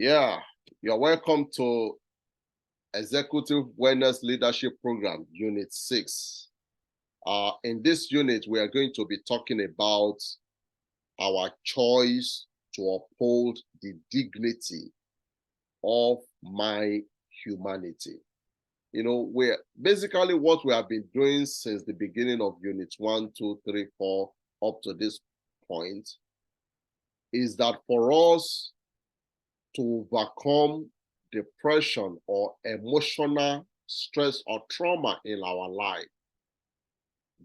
Yeah, you're welcome to Executive Wellness Leadership Program, Unit 6. In this unit, we are going to be talking about our choice to uphold the dignity of my humanity. You know, we're basically what we have been doing since the beginning of Units 1, 2, 3, 4, up to this point, is that for us to overcome depression or emotional stress or trauma in our life,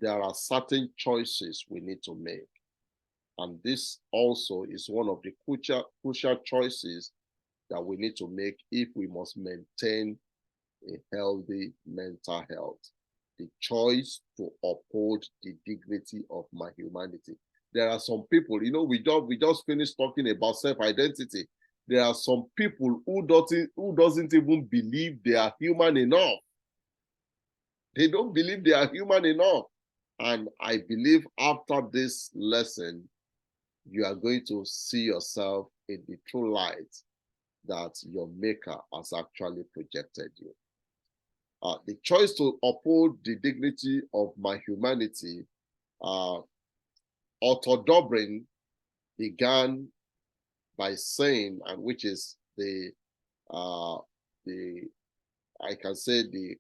there are certain choices we need to make. And this also is one of the crucial choices that we need to make if we must maintain a healthy mental health. The choice to uphold the dignity of my humanity. There are some people, you know, we just finished talking about self-identity. There are some people who doesn't even believe they are human enough. They don't believe they are human enough. And I believe after this lesson, you are going to see yourself in the true light that your maker has actually projected you. The choice to uphold the dignity of my humanity, Otto Dobrin began by saying, and which is the I can say the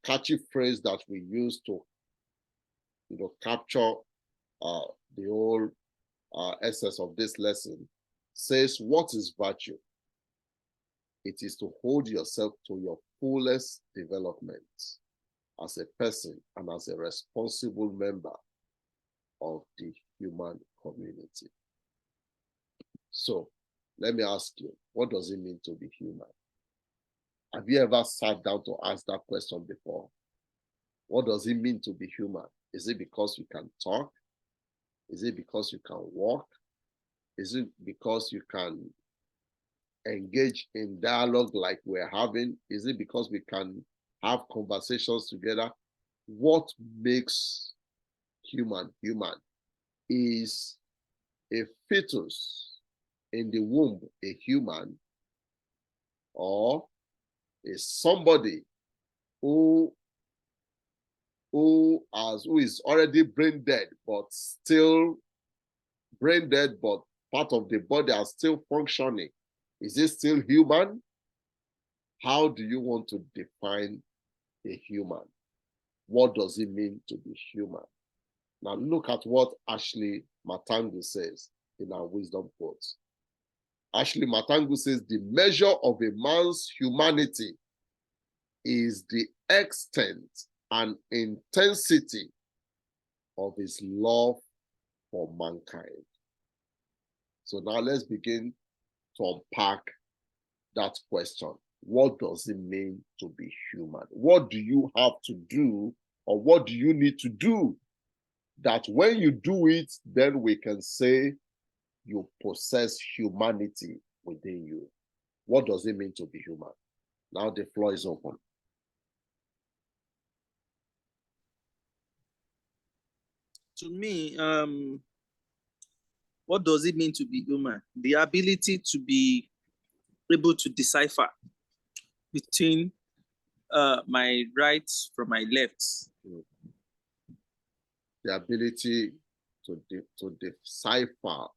catchy phrase that we use to, you know, capture the whole essence of this lesson, says, what is virtue? It is to hold yourself to your fullest development as a person and as a responsible member of the human community. So let me ask you, what does it mean to be human? Have you ever sat down to ask that question before? What does it mean to be human? Is it because you can talk? Is it because you can walk? Is it because you can engage in dialogue like we're having? Is it because we can have conversations together? What makes human human? Is a fetus in the womb a human, or is somebody who is already brain dead but part of the body are still functioning? Is it still human? How do you want to define a human? What does it mean to be human? Now look at what Ashley Matangu says in our wisdom quotes. Ashley Matangu says, the measure of a man's humanity is the extent and intensity of his love for mankind. So now let's begin to unpack that question. What does it mean to be human? What do you have to do, or what do you need to do that when you do it, then we can say you possess humanity within you? What does it mean to be human? Now the floor is open. To me, what does it mean to be human? The ability to be able to decipher between my rights from my lefts. The ability to decipher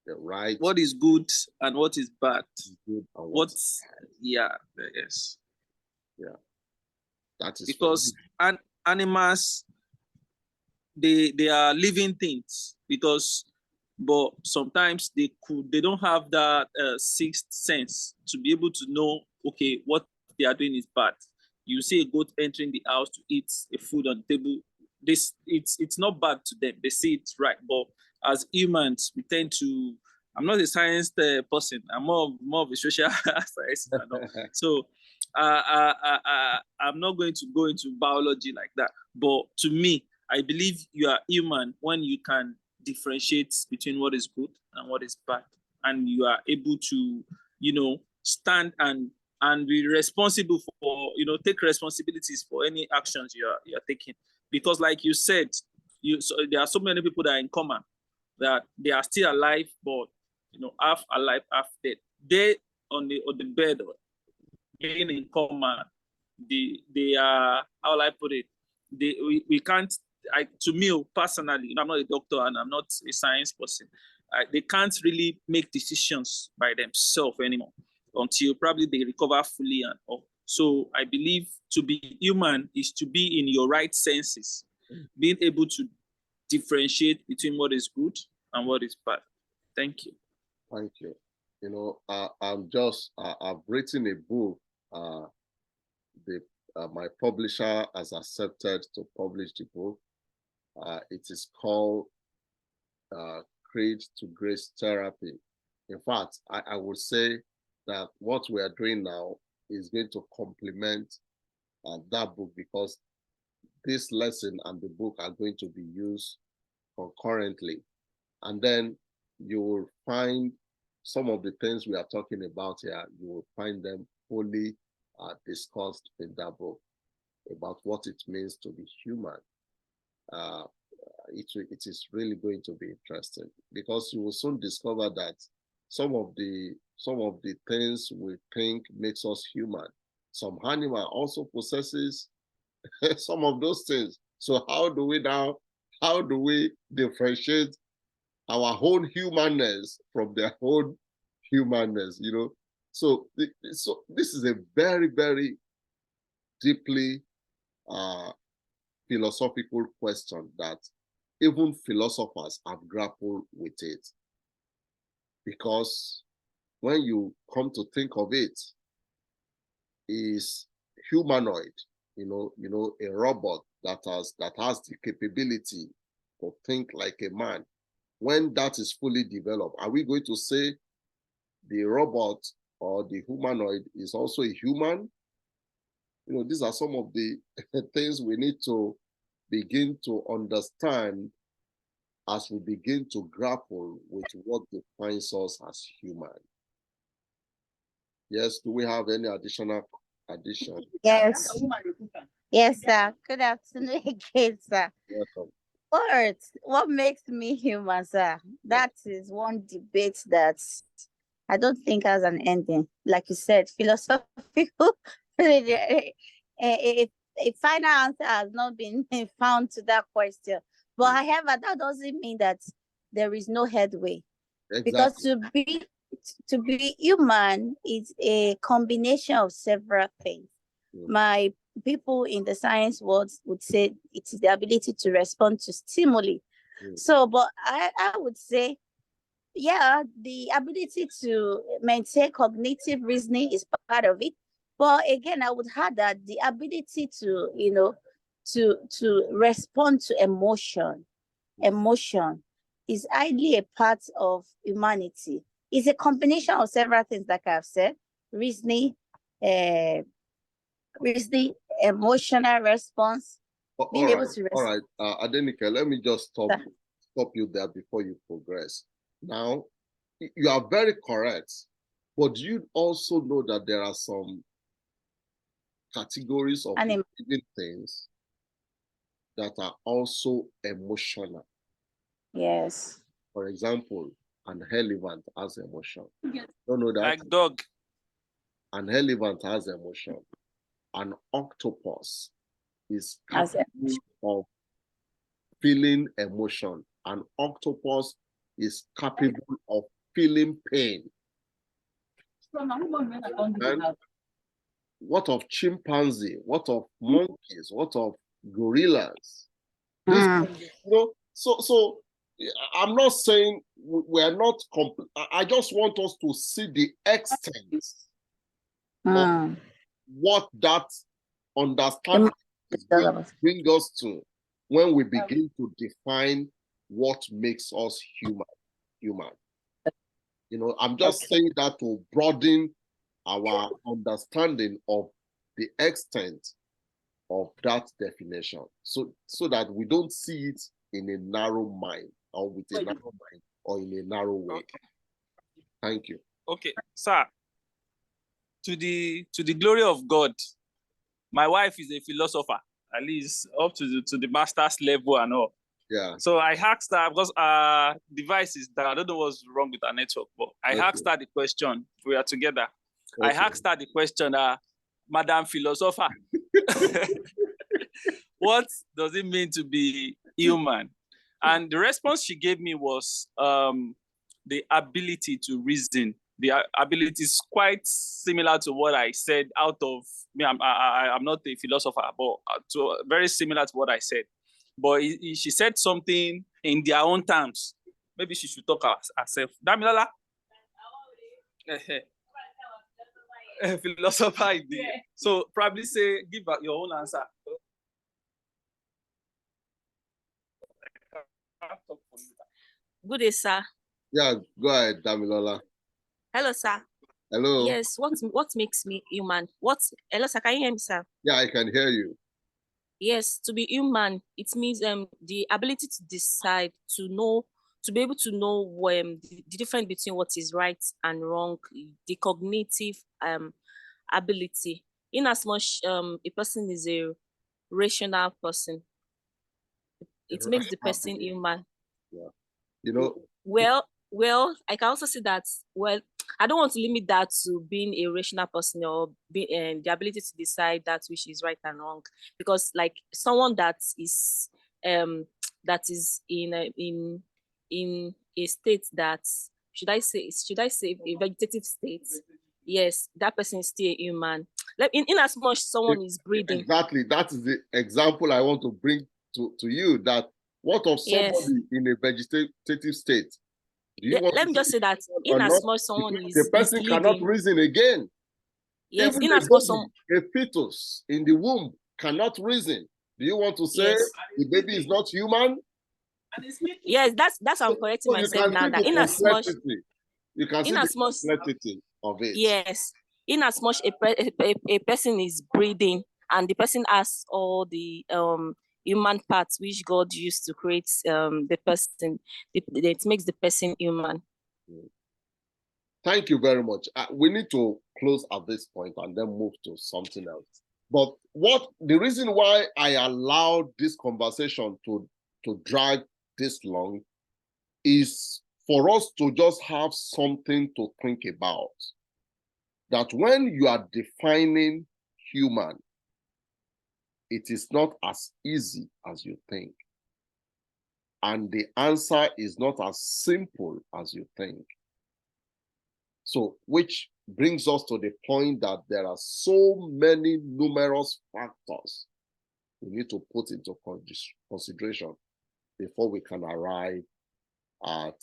the right. What is good and what is bad. Good and what's yeah, yes. Yeah. That is because animals, they are living things, but sometimes they don't have that sixth sense to be able to know, okay, what they are doing is bad. You see a goat entering the house to eat a food on the table. It's not bad to them. They see it's right. But as humans, we tend to. I'm not a science person. I'm more of a social science. So I'm not going to go into biology like that. But to me, I believe you are human when you can differentiate between what is good and what is bad, and you are able to, stand and be responsible for, take responsibilities for any actions you are taking. Because, like you said, so there are so many people that are in coma, that they are still alive, but half alive, half dead. They on the bed, being in coma, they are, how will I put it? We can't. To me personally, I'm not a doctor and I'm not a science person. They can't really make decisions by themselves anymore until probably they recover fully and all. So I believe to be human is to be in your right senses, being able to differentiate between what is good and what is bad. Thank you. Thank you. I've written a book. My publisher has accepted to publish the book. It is called Creed to Grace Therapy. In fact, I would say that what we are doing now is going to complement that book, because this lesson and the book are going to be used concurrently. And then you will find some of the things we are talking about here, you will find them fully discussed in that book about what it means to be human. It is really going to be interesting, because you will soon discover that some of the things we think makes us human, some animal also possesses some of those things. So how do we differentiate our own humanness from their own humanness? So this is a very, very deeply philosophical question that even philosophers have grappled with it. Because when you come to think of it, is humanoid, a robot that has the capability to think like a man. When that is fully developed, are we going to say the robot or the humanoid is also a human? These are some of the things we need to begin to understand as we begin to grapple with what defines us as human. Yes, do we have any addition? Yes. Yes, sir. Good afternoon again, sir. Welcome. What makes me human, sir? That is one debate that I don't think has an ending. Like you said, philosophical. A final answer has not been found to that question. But however, that doesn't mean that there is no headway. Exactly. Because to be human is a combination of several things. My people in the science world would say it is the ability to respond to stimuli. So, but I would say, yeah, the ability to maintain cognitive reasoning is part of it. But again, I would add that the ability to, to respond to emotion is highly a part of humanity. It's a combination of several things, like I've said: reasoning, emotional response, being able to respond. All right, Adenike, let me just stop you there before you progress. Now, you are very correct, but you also know that there are some categories of living things that are also emotional. Yes. For example, an elephant has emotion. Don't know that? Like dog. An elephant has emotion. An octopus is capable of feeling emotion. An octopus is capable of feeling pain. And what of chimpanzee? What of monkeys? What of gorillas? So I'm not saying we're not complete. I just want us to see the extent of what that understanding is going to bring us to when we begin to define what makes us human. I'm just saying that to broaden our understanding of the extent of that definition, so that we don't see it in a narrow mind, or with a narrow mind, or in a narrow way. Thank you. Okay, sir. To the glory of God, my wife is a philosopher, at least up to the master's level and all. Yeah. So I asked her, because our device is down. I don't know what's wrong with our network, but I asked her the question. We are together. I asked her the question, Madam Philosopher, what does it mean to be human? And the response she gave me was the ability to reason. The ability is quite similar to what I said out of me. I'm not a philosopher, but very similar to what I said. But she said something in their own terms. Maybe she should talk herself. Damilola? Philosopher idea. So probably say, give your own answer. Good day, sir. Yeah, go ahead, Damilola. Hello, sir. Hello. Yes, what makes me human? Hello, sir, can you hear me, sir? Yeah, I can hear you. Yes, to be human, it means the ability to decide, to be able to know the difference between what is right and wrong, the cognitive ability. In as much a person is a rational person, it makes the person human. Yeah. You know, Well, I can also say that, well, I don't want to limit that to being a rational person or the ability to decide that which is right and wrong, because like someone that is in a state that, should I say a vegetative state, yes, that person is still a human. Like in as much someone is breathing. Exactly. That is the example I want to bring to you, that what of somebody in a vegetative state? Let me just say that in as much someone the person is cannot living, reason again. yes, Even in as much some a fetus in the womb cannot reason. Do you want to say yes, the baby is not human? yes, that's I'm correcting So myself now. That in as much complexity of it. yes, in as much a person is breathing and the person has all the human parts which God used to create the person, it makes the person human. Thank you very much. We need to close at this point and then move to something else. But the reason why I allowed this conversation to drag this long is for us to just have something to think about. That when you are defining human, it is not as easy as you think. And the answer is not as simple as you think. So, which brings us to the point that there are so many numerous factors we need to put into consideration before we can arrive at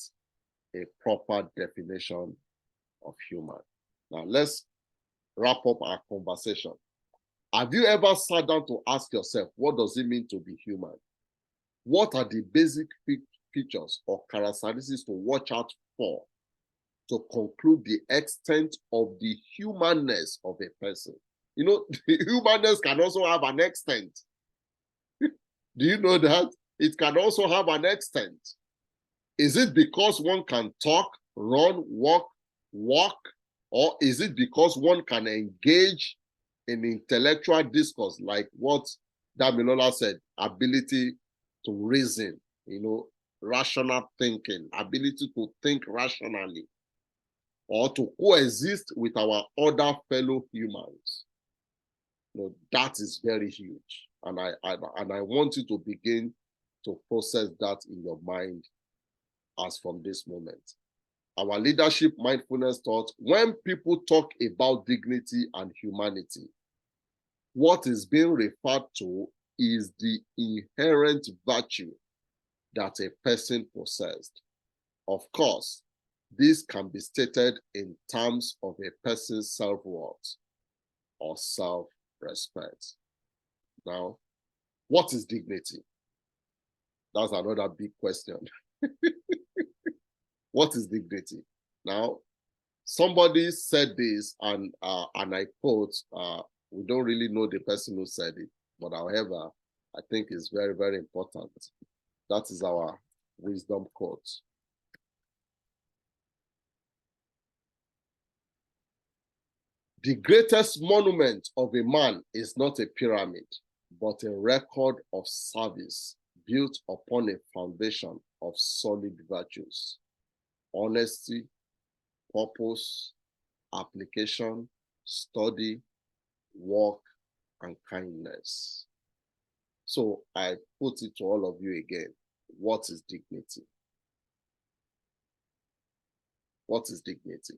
a proper definition of human. Now, let's wrap up our conversation. Have you ever sat down to ask yourself, what does it mean to be human? What are the basic features or characteristics to watch out for to conclude the extent of the humanness of a person? You know, the humanness can also have an extent. Do you know that? It can also have an extent. Is it because one can talk, run, walk, or is it because one can engage in intellectual discourse, like what Damilola said, ability to reason, rational thinking, ability to think rationally, or to coexist with our other fellow humans? That is very huge. And I want you to begin to process that in your mind as from this moment. Our leadership mindfulness thought, when people talk about dignity and humanity, what is being referred to is the inherent virtue that a person possessed. Of course, this can be stated in terms of a person's self-worth or self-respect. Now, what is dignity? That's another big question. What is dignity? Now, somebody said this, and I quote, we don't really know the person who said it, but however, I think it's very, very important. That is our wisdom quote. The greatest monument of a man is not a pyramid, but a record of service built upon a foundation of solid virtues, honesty, purpose, application, study, work, and kindness. So I put it to all of you again. What is dignity? What is dignity?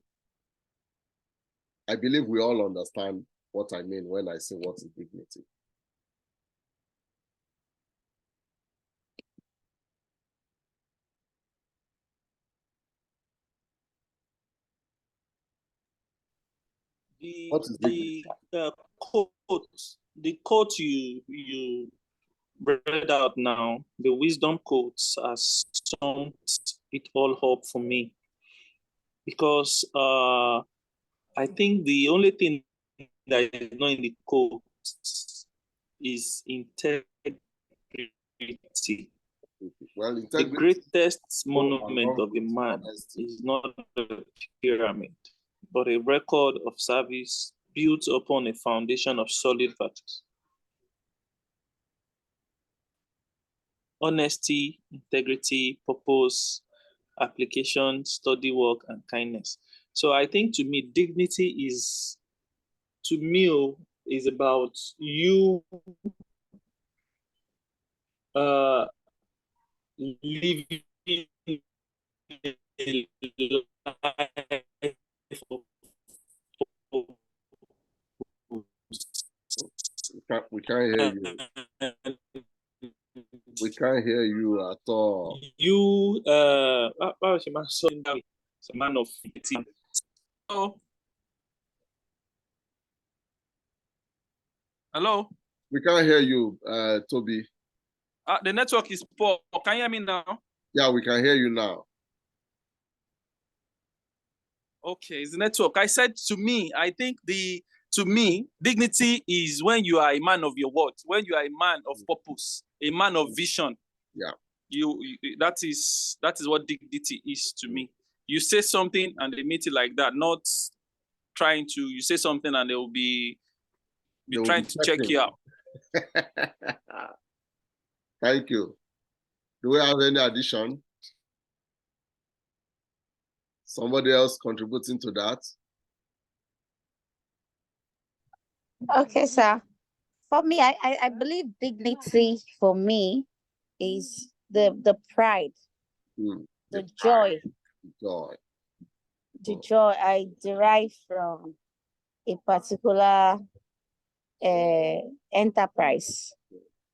I believe we all understand what I mean when I say what is dignity. What is dignity? The quote you read out now, the wisdom quotes, has summed it all up for me, because I think the only thing that is not in the quotes is integrity. Well, the greatest monument along of a with man honesty. is not a pyramid, but a record of service built upon a foundation of solid virtues. Honesty, integrity, purpose, application, study work, and kindness. So I think, to me, dignity is, to me, is about you living a life of We can't hear you. We can't hear you at all. You, it's a man of integrity. Oh, hello. We can't hear you, Toby. The network is poor. Can you hear me now? Yeah, we can hear you now. Okay, it's the network. I said, to me, I think to me, dignity is when you are a man of your word, when you are a man of purpose, a man of vision. Yeah. That is what dignity is to me. You say something and they meet it like that, not trying to, you say something and they will be trying to check you out. Thank you. Do we have any addition? Somebody else contributing to that? Okay, sir. For me, I believe dignity for me is the pride, the joy. The joy I derive from a particular enterprise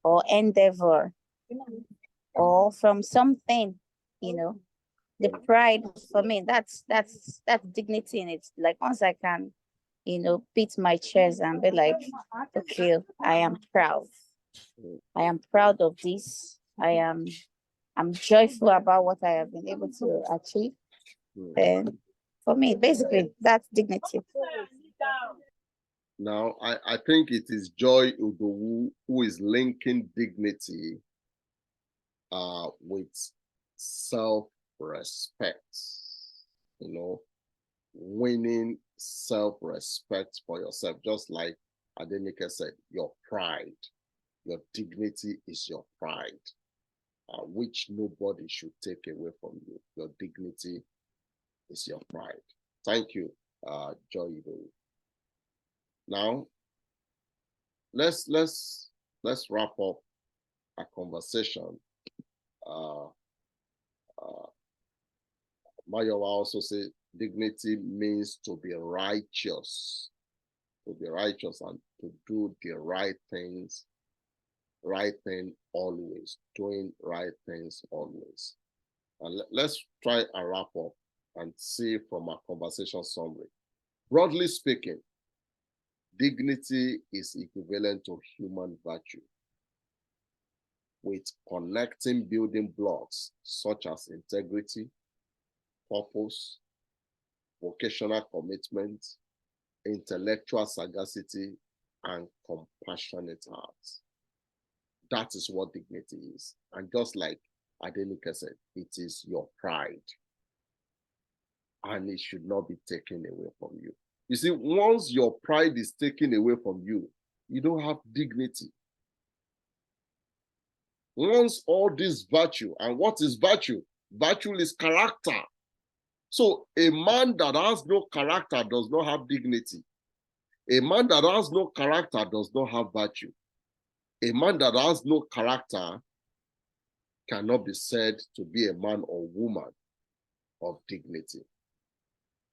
or endeavor, or from something, the pride for me, that's dignity in it. Like, once I can, beat my chest and be like, okay, I am proud. I am proud of this. I'm joyful about what I have been able to achieve. And for me, basically, that's dignity. Now, I think it is Joy Udowu who is linking dignity with self-respect, winning self-respect for yourself, just like Adenike said, your pride, your dignity is your pride, which nobody should take away from you. Your dignity is your pride. Thank you, Joy Udowu. Now, let's wrap up a conversation. Mayowa also said dignity means to be righteous and to do the right thing always, doing right things always. And let's try and wrap up and see from our conversation summary. Broadly speaking, dignity is equivalent to human virtue, with connecting building blocks such as integrity, purpose, vocational commitment, intellectual sagacity, and compassionate hearts. That is what dignity is. And just like Adenike said, it is your pride. And it should not be taken away from you. You see, once your pride is taken away from you, you don't have dignity. wants all this virtue. And what is virtue? Virtue is character. So a man that has no character does not have dignity. A man that has no character does not have virtue. A man that has no character cannot be said to be a man or woman of dignity.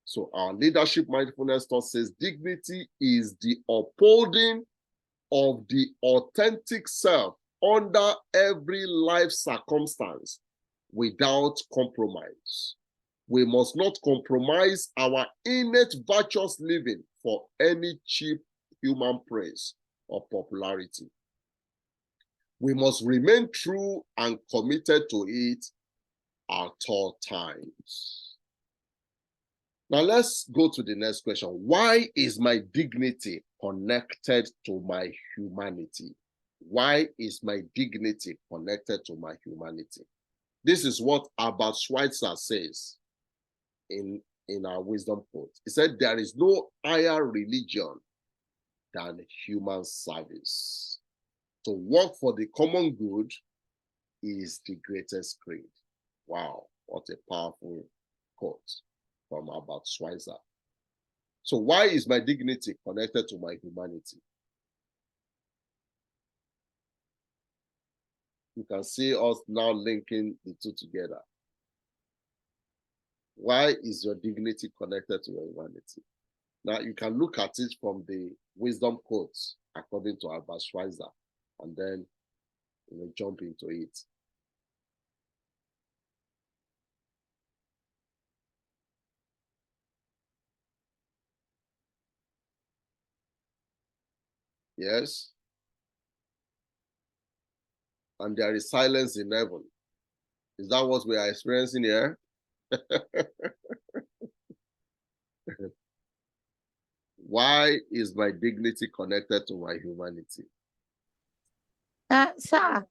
So our leadership mindfulness thought says dignity is the upholding of the authentic self under every life circumstance without compromise. We must not compromise our innate virtuous living for any cheap human praise or popularity. We must remain true and committed to it at all times. Now let's go to the next question. Why is my dignity connected to my humanity? Why is my dignity connected to my humanity? This is what Albert Schweitzer says in our wisdom quote. He said, there is no higher religion than human service. To work for the common good is the greatest creed. Wow, what a powerful quote from Albert Schweitzer. So why is my dignity connected to my humanity? You can see us now linking the two together. Why is your dignity connected to your humanity? Now you can look at it from the wisdom quotes according to Albert Schweitzer, and then jump into it. Yes. And there is silence in heaven. Is that what we are experiencing here? Why is my dignity connected to my humanity? Sir,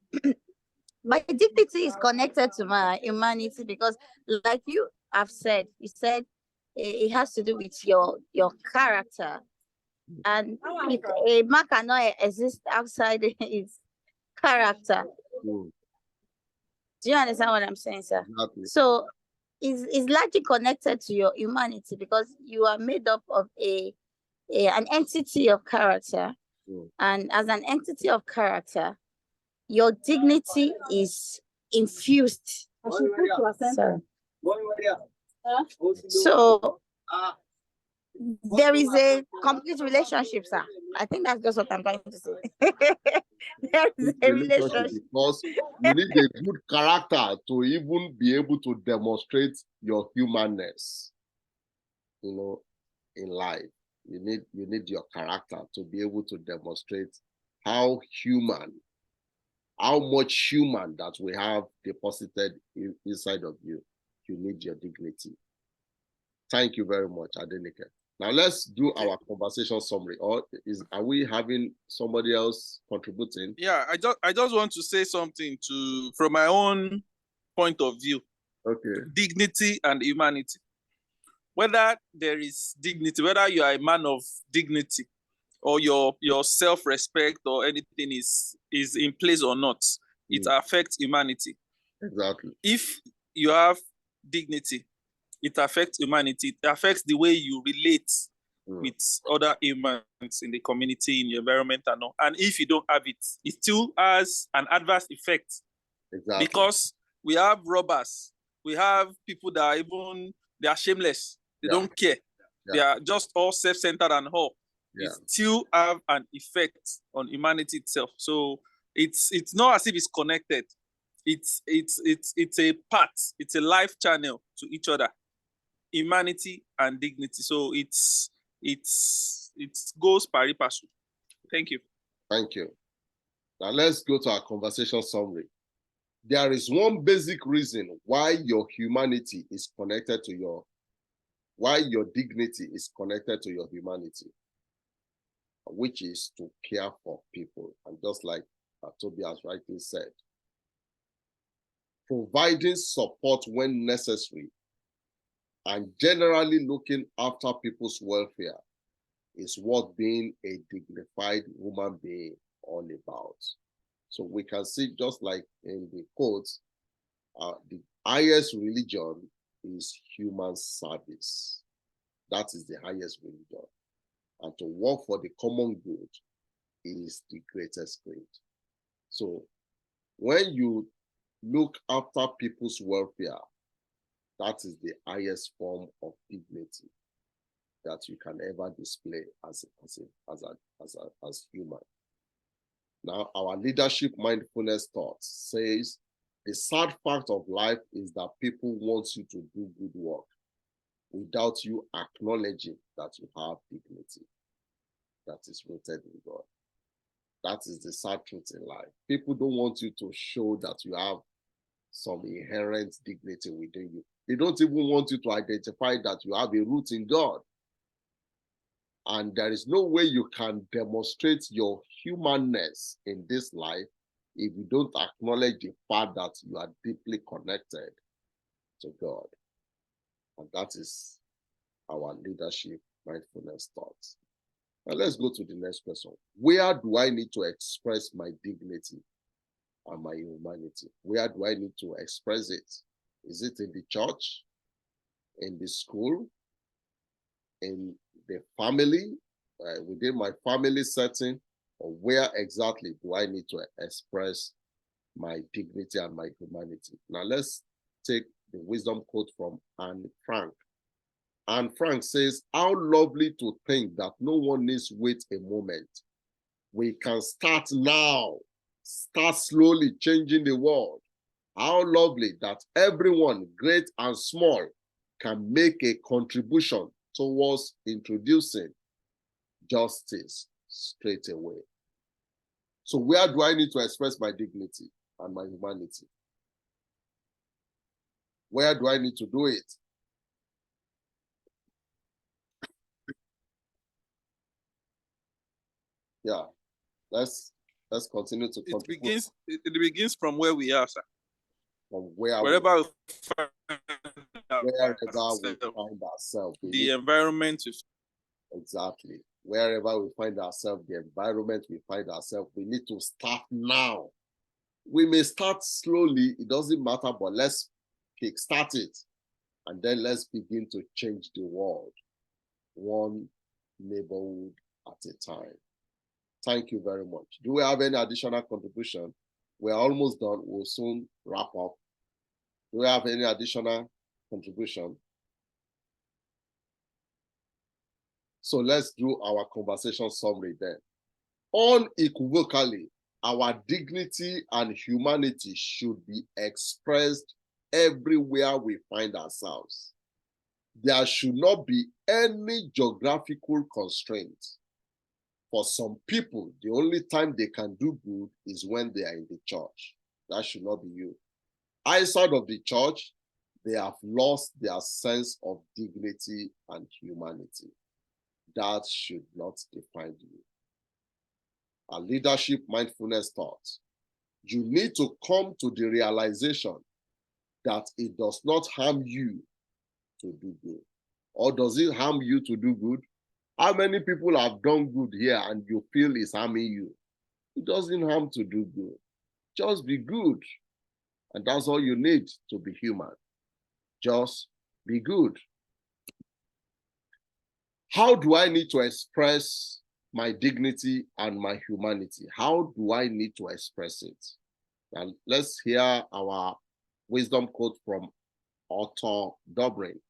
my dignity is connected to my humanity because, like you have said, you said it has to do with your character. And a man cannot exist outside his character. Mm. Do you understand what I'm saying, sir? Exactly. So it's largely connected to your humanity because you are made up of an entity of character. Mm. And as an entity of character, your dignity is infused. Sorry. So there is a complete relationship, sir. I think that's just what I'm trying to say. There is a relationship. Because you need a good character to even be able to demonstrate your humanness, in life. You need your character to be able to demonstrate how much human that we have deposited inside of you. You need your dignity. Thank you very much, Adenike. Now let's do our conversation summary. Or are we having somebody else contributing? Yeah, I just want to say something from my own point of view. Okay. Dignity and humanity. Whether there is dignity, whether you are a man of dignity, or your self-respect or anything is in place or not, it affects humanity. Exactly. If you have dignity, it affects humanity. It affects the way you relate with other humans in the community, in the environment, and all. And if you don't have it, it still has an adverse effect. Exactly. Because we have robbers, we have people that they are shameless. They don't care. Yeah. They are just all self-centered and all. Yeah. It still have an effect on humanity itself. So it's not as if it's connected. It's a part. It's a life channel to each other. Humanity and dignity. So it goes pari passu. Thank you. Thank you. Now let's go to our conversation summary. There is one basic reason why your humanity is connected to why your dignity is connected to your humanity, which is to care for people. And just like Toby has rightly said, providing support when necessary and generally looking after people's welfare is what being a dignified human being all about. So we can see, just like in the quotes, the highest religion is human service. That is the highest religion. And to work for the common good is the greatest good. So when you look after people's welfare, that is the highest form of dignity that you can ever display as human. Now, our leadership mindfulness thought says the sad fact of life is that people want you to do good work without you acknowledging that you have dignity that is rooted in God. That is the sad truth in life. People don't want you to show that you have some inherent dignity within you. They don't even want you to identify that you have a root in God. And there is no way you can demonstrate your humanness in this life if you don't acknowledge the fact that you are deeply connected to God. And that is our leadership mindfulness thoughts. Now let's go to the next question. Where do I need to express my dignity and my humanity? Where do I need to express it? Is it in the church, in the school, in the family, within my family setting, or where exactly do I need to express my dignity and my humanity? Now let's take the wisdom quote from Anne Frank. Anne Frank says, "How lovely to think that no one needs wait a moment. We can start now, start slowly changing the world. How lovely that everyone, great and small, can make a contribution towards introducing justice straight away." So where do I need to express my dignity and my humanity? Where do I need to do it? Yeah, let's continue to contribute. It begins from where we are, sir. From wherever we find ourselves. The environment. Exactly. Wherever we find ourselves, the environment we find ourselves, we need to start now. We may start slowly, it doesn't matter, but let's kickstart it. And then let's begin to change the world, one neighborhood at a time. Thank you very much. Do we have any additional contribution? We're almost done. We'll soon wrap up. Do we have any additional contribution? So let's do our conversation summary then. Unequivocally, our dignity and humanity should be expressed everywhere we find ourselves. There should not be any geographical constraints. For some people, the only time they can do good is when they are in the church. That should not be you. Outside of the church, they have lost their sense of dignity and humanity. That should not define you. A leadership mindfulness thought. You need to come to the realization that it does not harm you to do good. Or does it harm you to do good? How many people have done good here and you feel it's harming you? It doesn't harm to do good. Just be good. And that's all you need to be human. Just be good. How do I need to express my dignity and my humanity? How do I need to express it? And let's hear our wisdom quote from Otto Dobrin.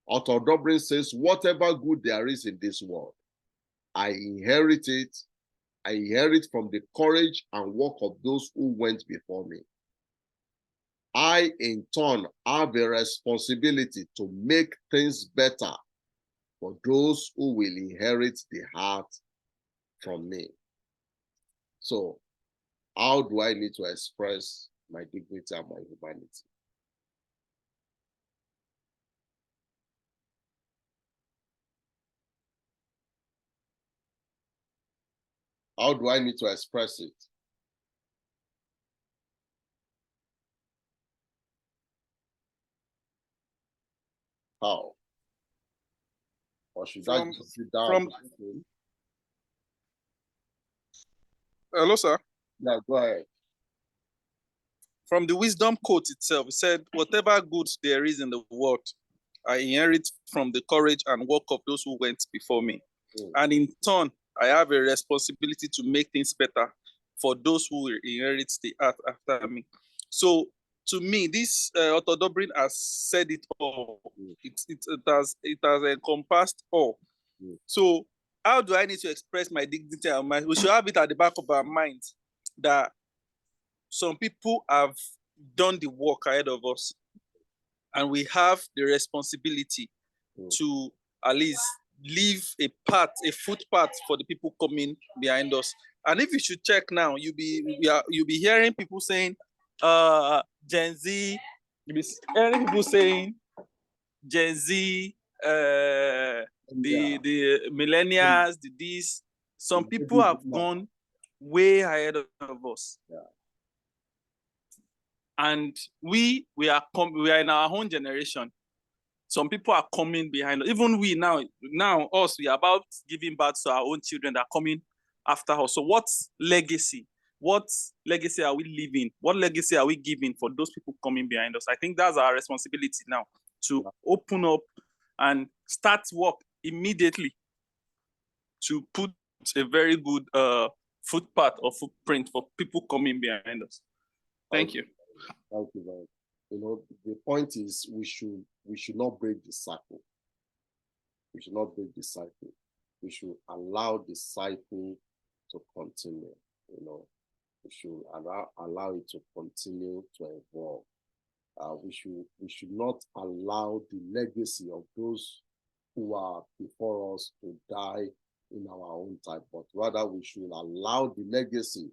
Otto Dobrin says, "Whatever good there is in this world, I inherit it. I inherit from the courage and work of those who went before me. I, in turn, have a responsibility to make things better for those who will inherit the heart from me." So, how do I need to express my dignity and my humanity? How do I need to express it? How? Or should I just sit down? Hello, sir. Yeah, go ahead. from the wisdom quote itself, it said, whatever good there is in the world, I inherit from the courage and work of those who went before me. And in turn, I have a responsibility to make things better for those who will inherit the earth after me. So to me, this Otto Dobrin has said it all. It has encompassed all. So how do I need to express my dignity and mind? We should have it at the back of our minds that some people have done the work ahead of us, and we have the responsibility to at least leave a path, a footpath for the people coming behind us. And if you should check now, you'll be hearing people saying, Gen Z. You'll be hearing people saying Gen Z, the millennials, the this. Some people have gone way ahead of us. And we are in our own generation. Some people are coming behind us. Even we now us, we are about giving birth to our own children that are coming after us. So what legacy are we leaving? What legacy are we giving for those people coming behind us? I think that's our responsibility now, to open up and start work immediately to put a very good footpath or footprint for people coming behind us. Thank you. Thank you, man. You know, the point is we should not break the cycle. We should not break the cycle. We should allow the cycle to continue. You know, we should allow it to continue to evolve. We should not allow the legacy of those who are before us to die in our own time, but rather we should allow the legacy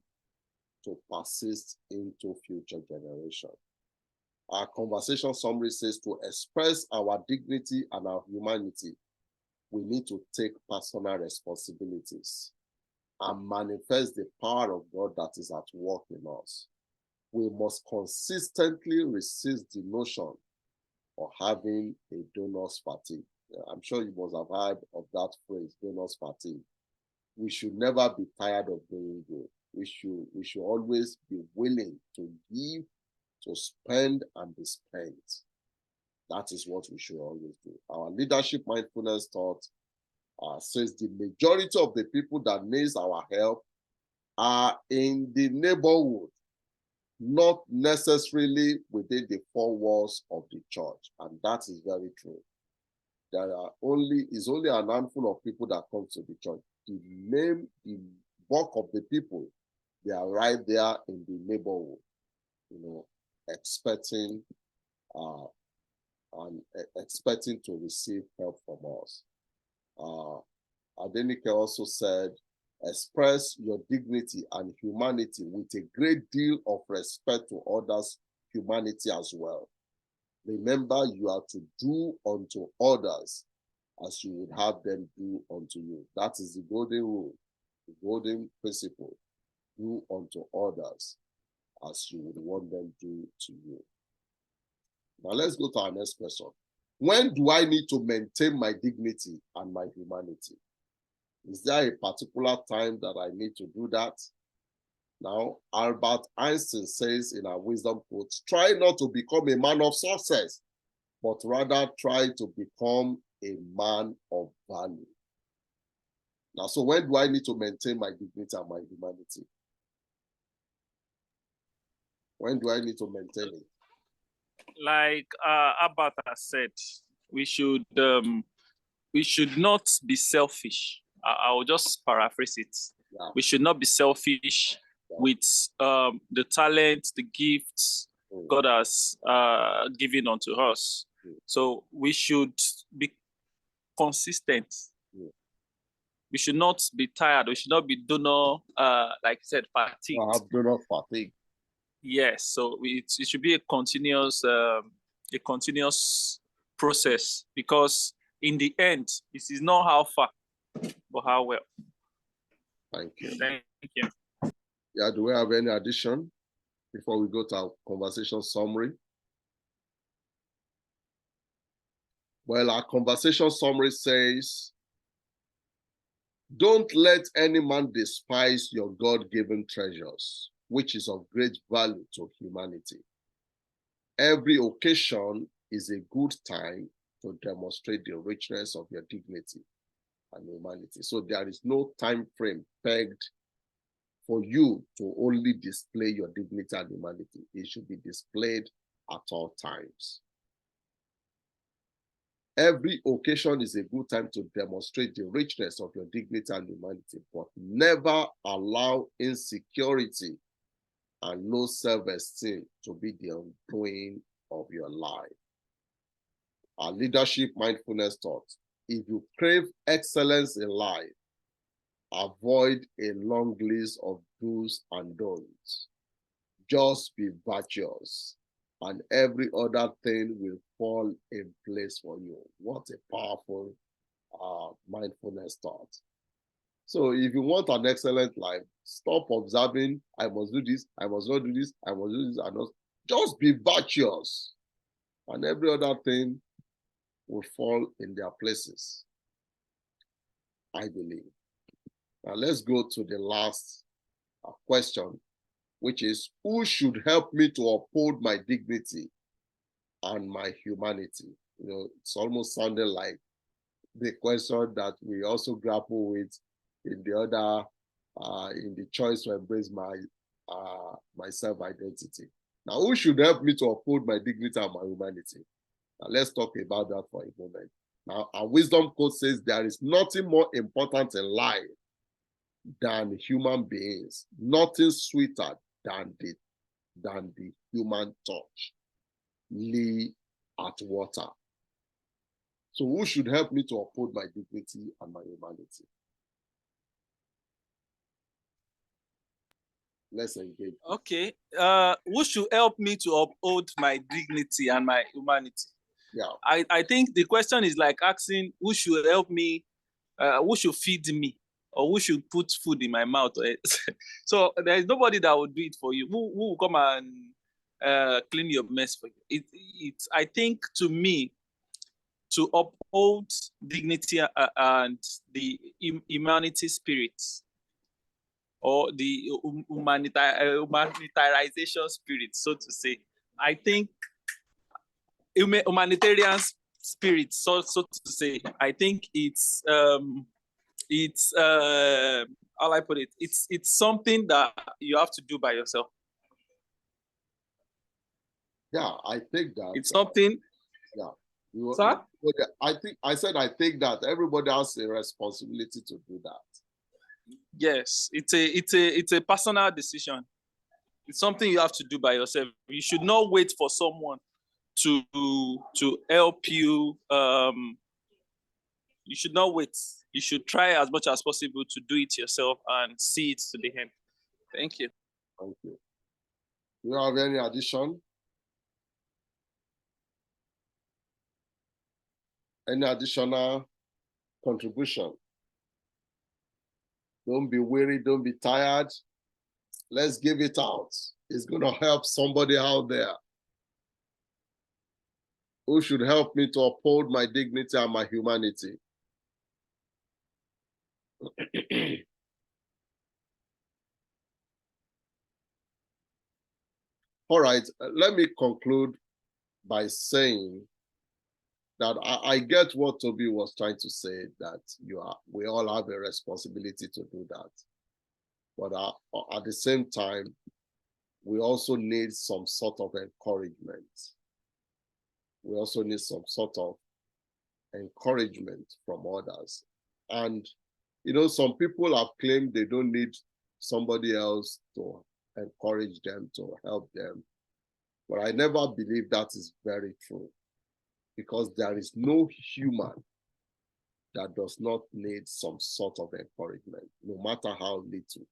to persist into future generations. Our conversation summary says, to express our dignity and our humanity, we need to take personal responsibilities and manifest the power of God that is at work in us. We must consistently resist the notion of having a donor's fatigue. I'm sure you must have heard of that phrase, donor's fatigue. We should never be tired of doing good. We should always be willing to give, to spend, and be spent. That is what we should always do. Our leadership mindfulness thought says the majority of the people that needs our help are in the neighborhood, not necessarily within the four walls of the church. And that is very true. There is only a handful of people that come to the church. The bulk of the people, they are right there in the neighborhood, you know, expecting to receive help from us. Adenike also said, express your dignity and humanity with a great deal of respect to others' humanity as well. Remember, you are to do unto others as you would have them do unto you. That is the golden rule, the golden principle. Do unto others as you would want them to do to you. Now let's go to our next question. When do I need to maintain my dignity and my humanity? Is there a particular time that I need to do that? Now, Albert Einstein says in our wisdom quote, try not to become a man of success, but rather try to become a man of value. Now, so when do I need to maintain my dignity and my humanity? When do I need to maintain it? Like Albert has said, we should not be selfish. I'll just paraphrase it. Yeah. We should not be selfish with the talent, the gifts God has given unto us. So we should be consistent. We should not be tired. We should not be donor, like you said, fatigue. Donor fatigue. Yes. So it should be a continuous process, because in the end, this is not how far, but how well. Thank you. Thank you. Yeah, do we have any addition before we go to our conversation summary? Well, our conversation summary says, don't let any man despise your God-given treasures. which is of great value to humanity. Every occasion is a good time to demonstrate the richness of your dignity and humanity. So there is no time frame pegged for you to only display your dignity and humanity. It should be displayed at all times. Every occasion is a good time to demonstrate the richness of your dignity and humanity, but never allow insecurity and low self-esteem to be the undoing of your life. Our leadership mindfulness thought: if you crave excellence in life, avoid a long list of do's and don'ts. Just be virtuous, and every other thing will fall in place for you. What a powerful mindfulness thought. So if you want an excellent life, stop observing, I must do this, I must not do this, I must do this, and not. Just be virtuous, and every other thing will fall in their places, I believe. Now let's go to the last question, which is, who should help me to uphold my dignity and my humanity? You know, it's almost sounded like the question that we also grapple with in the other, in the choice to embrace my self-identity. Now, who should help me to uphold my dignity and my humanity? Now, let's talk about that for a moment. Now, our wisdom code says there is nothing more important in life than human beings, nothing sweeter than the human touch. Lee Atwater. So who should help me to uphold my dignity and my humanity? Let's engage. Okay. Who should help me to uphold my dignity and my humanity? Yeah. I think the question is like asking who should help me, who should feed me, or who should put food in my mouth. So there is nobody that will do it for you. Who will come and clean your mess for you? I think, to me, to uphold dignity and the humanity spirit, or the humanitarianization spirit, so to say. I think humanitarian spirit, so to say. I think it's how I put it. It's something that you have to do by yourself. Yeah, I think that. It's something. Yeah. Sir? I think that everybody has a responsibility to do that. Yes, it's a personal decision. It's something you have to do by yourself. You should not wait for someone to help you. You should not wait. You should try as much as possible to do it yourself and see it to the end. Thank you. Thank you. Do you have any addition? Any additional contribution? Don't be weary, don't be tired. Let's give it out. It's going to help somebody out there. Who should help me to uphold my dignity and my humanity? All right, let me conclude by saying that I get what Toby was trying to say, that we all have a responsibility to do that. But at the same time, we also need some sort of encouragement. We also need some sort of encouragement from others. And, you know, some people have claimed they don't need somebody else to encourage them, to help them. But I never believe that is very true, because there is no human that does not need some sort of encouragement, no matter how little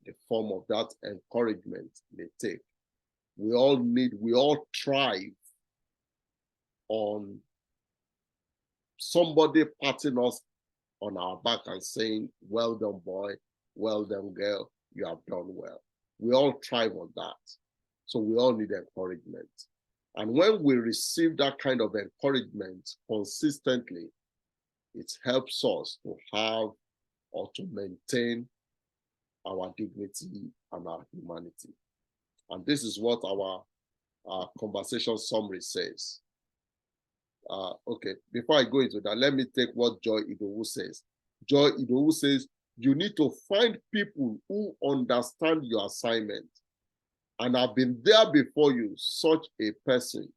the form of that encouragement may take. We all thrive on somebody patting us on our back and saying, well done, boy, well done, girl, you have done well. We all thrive on that. So we all need encouragement. And when we receive that kind of encouragement consistently, it helps us to have or to maintain our dignity and our humanity. And this is what our conversation summary says. Okay, before I go into that, let me take what Joy Idowu says. Joy Idowu says, you need to find people who understand your assignment and have been there before you. Such a person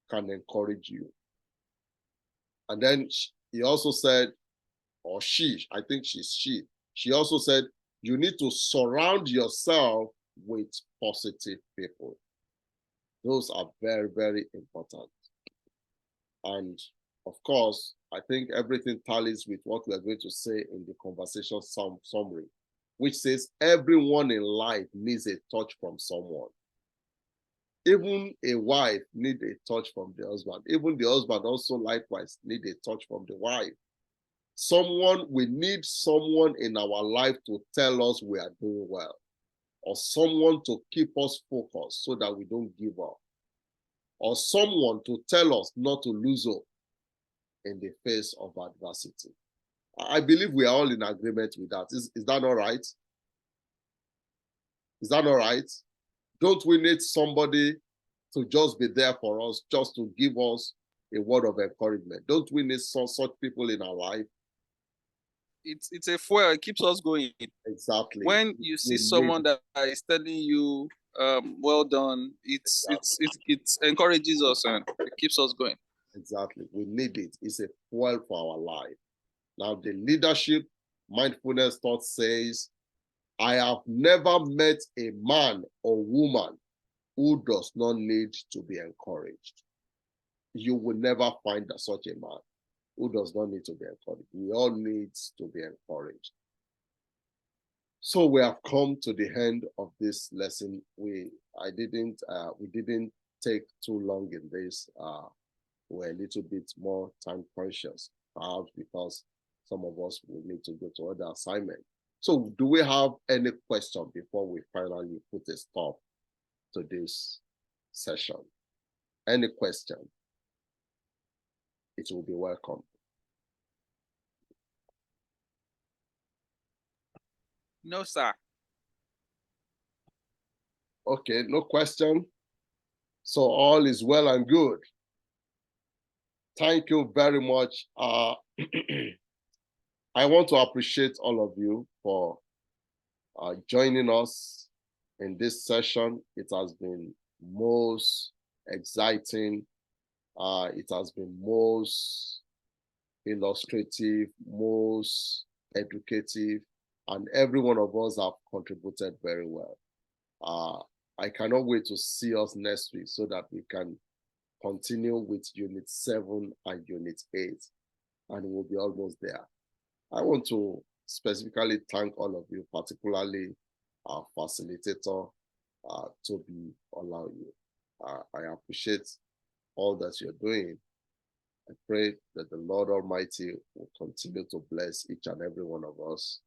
can encourage you. And then he also said, or she, I think she also said, you need to surround yourself with positive people. Those are very, very important. And of course, I think everything tallies with what we are going to say in the conversation summary, which says everyone in life needs a touch from someone. Even a wife needs a touch from the husband. Even the husband also likewise needs a touch from the wife. We need someone in our life to tell us we are doing well, or someone to keep us focused so that we don't give up, or someone to tell us not to lose hope in the face of adversity. I believe we are all in agreement with that. Is that all right? Is that all right? Don't we need somebody to just be there for us, just to give us a word of encouragement? Don't we need such people in our life? It's a fuel. It keeps us going. Exactly. When you see someone that is telling you, well done, it encourages us and it keeps us going. Exactly. We need it. It's a fuel for our life. Now, the leadership mindfulness thought says, I have never met a man or woman who does not need to be encouraged. You will never find such a man who does not need to be encouraged. We all need to be encouraged. So we have come to the end of this lesson. We didn't take too long in this. We're a little bit more time conscious, perhaps because some of us will need to go to other assignments. So do we have any question before we finally put a stop to this session? Any question? It will be welcome. No, sir. Okay, no question. So all is well and good. Thank you very much. I want to appreciate all of you for joining us in this session. It has been most exciting. It has been most illustrative, most educative, and every one of us have contributed very well. I cannot wait to see us next week so that we can continue with Unit 7 and Unit 8, and we'll be almost there. I want to specifically thank all of you, particularly our facilitator, Toby Olaoye. I appreciate all that you're doing. I pray that the Lord Almighty will continue to bless each and every one of us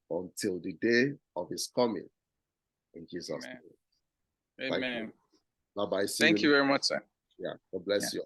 until the day of his coming. In Jesus' name. Amen. Thank you. Bye-bye. Thank you very much, sir. Yeah, God bless you all.